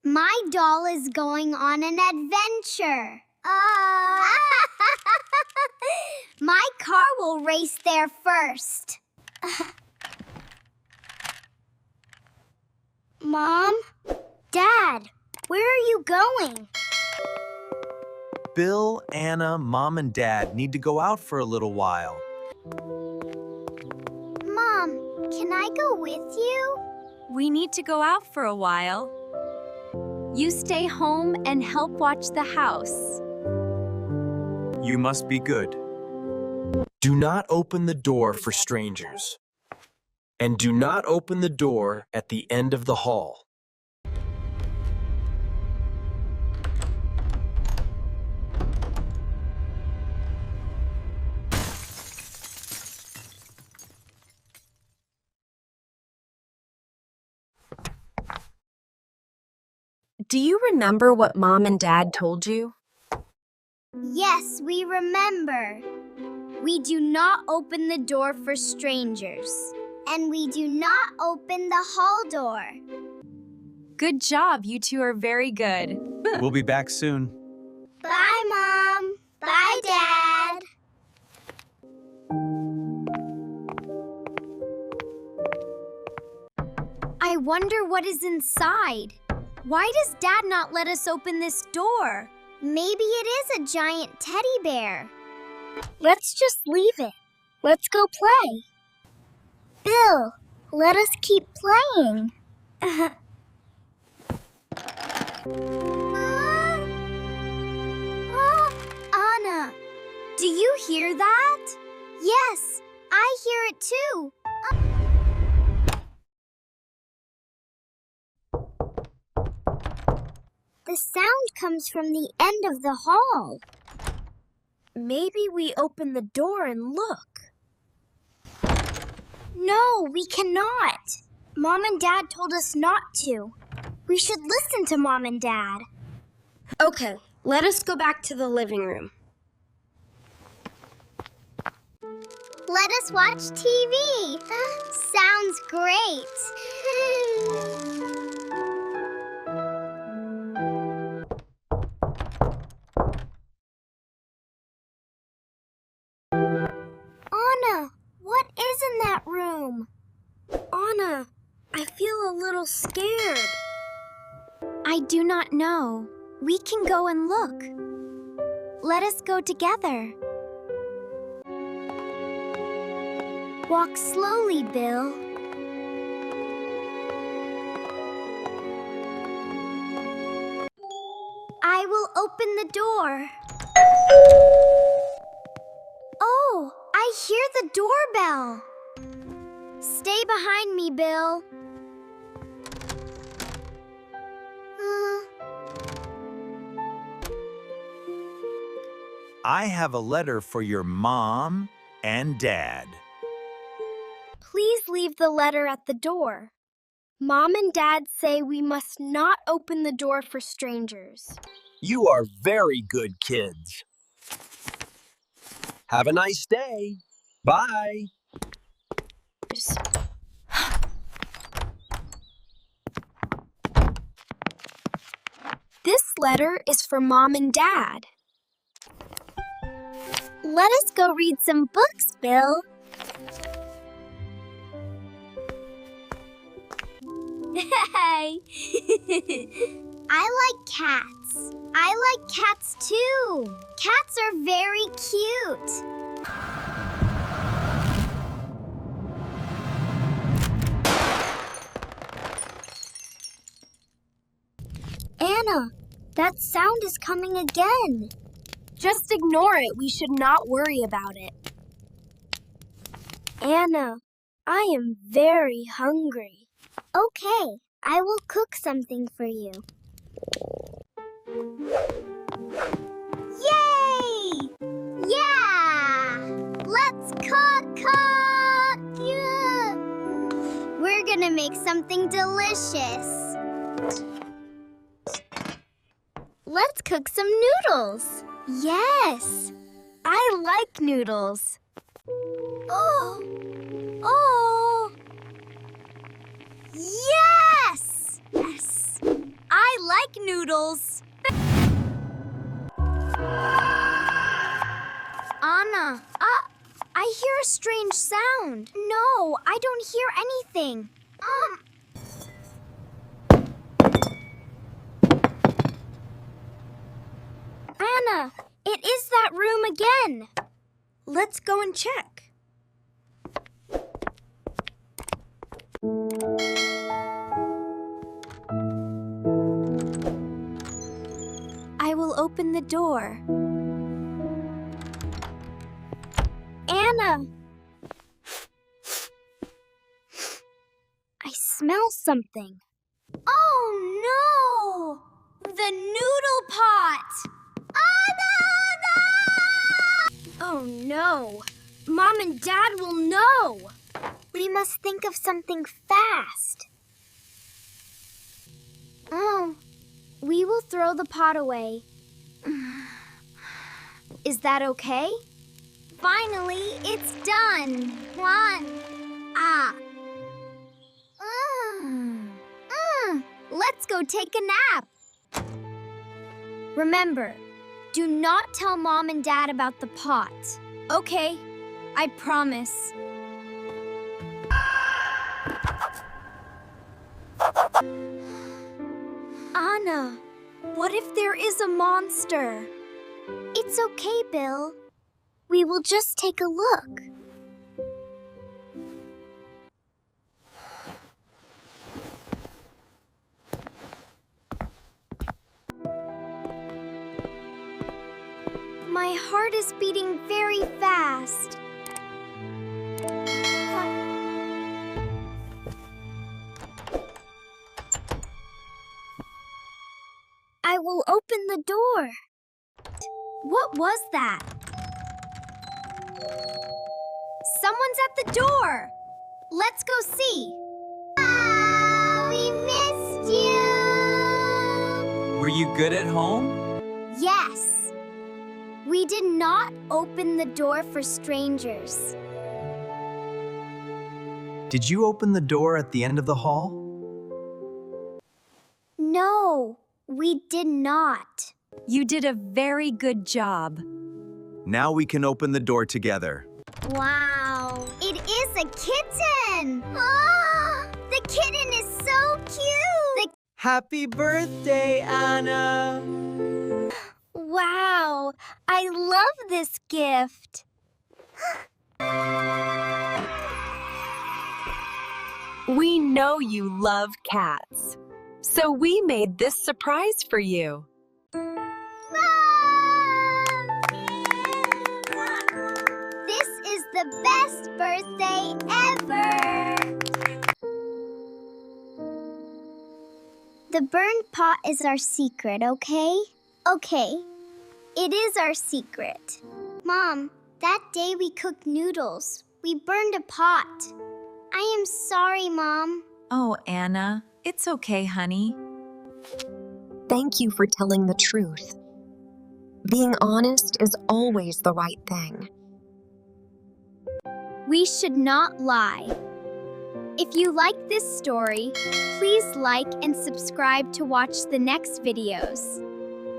My doll is going on an adventure. My car will race there first. Mom? Dad, where are you going? Bill, Anna, Mom, and Dad need to go out for a little while. Mom, can I go with you? We need to go out for a while. You stay home and help watch the house. You must be good. Do not open the door for strangers. And do not open the door at the end of the hall. Do you remember what Mom and Dad told you? Yes, we remember. We do not open the door for strangers. And we do not open the hall door. Good job, you two are very good. We'll be back soon. Bye, Mom. Bye, Dad. I wonder what is inside. Why does Dad not let us open this door? Maybe it is a giant teddy bear. Let's just leave it. Let's go play. Bill, let us keep playing. Anna, do you hear that? Yes, I hear it too. The sound comes from the end of the hall. Maybe we open the door and look. No, we cannot. Mom and Dad told us not to. We should listen to Mom and Dad. Okay, let us go back to the living room. Let us watch TV. Sounds great. Anna, what is in that room? Anna, I feel a little scared. I do not know. We can go and look. Let us go together. Walk slowly, Bill. I will open the door. Oh, I hear the doorbell. Stay behind me, Bill. I have a letter for your Mom and Dad. Please leave the letter at the door. Mom and Dad say we must not open the door for strangers. You are very good kids. Have a nice day. Bye. This letter is for Mom and Dad. Let us go read some books, Bill. Hey! I like cats. I like cats too. Cats are very cute. Anna, that sound is coming again. Just ignore it. We should not worry about it. Anna, I am very hungry. Okay, I will cook something for you. Yay! Yeah! Let's cook! Yeah! We're gonna make something delicious. Let's cook some noodles. Yes! I like noodles. Oh! Oh! Yes! Yes! I like noodles. Anna, I hear a strange sound. No, I don't hear anything. Anna, it is that room again. Let's go and check. I will open the door. Anna! I smell something. Oh no! The noodle pot! Oh no! Mom and Dad will know! We must think of something fast. Oh, we will throw the pot away. Is that okay? Finally, it's done. Let's go take a nap. Remember, do not tell Mom and Dad about the pot. Okay, I promise. Anna, what if there is a monster? It's okay, Bill. We will just take a look. My heart is beating very fast. I will open the door. What was that? Someone's at the door. Let's go see. We missed you. Were you good at home? Yes. We did not open the door for strangers. Did you open the door at the end of the hall? No, we did not. You did a very good job. Now we can open the door together. Wow, it is a kitten! The kitten is so cute! Happy birthday, Anna! Wow, I love this gift. We know you love cats, so we made this surprise for you. This is the best birthday ever! The burned pot is our secret, okay? Okay. It is our secret. Mom, that day we cooked noodles. We burned a pot. I am sorry, Mom. Oh, Anna, it's okay, honey. Thank you for telling the truth. Being honest is always the right thing. We should not lie. If you like this story, please like and subscribe to watch the next videos.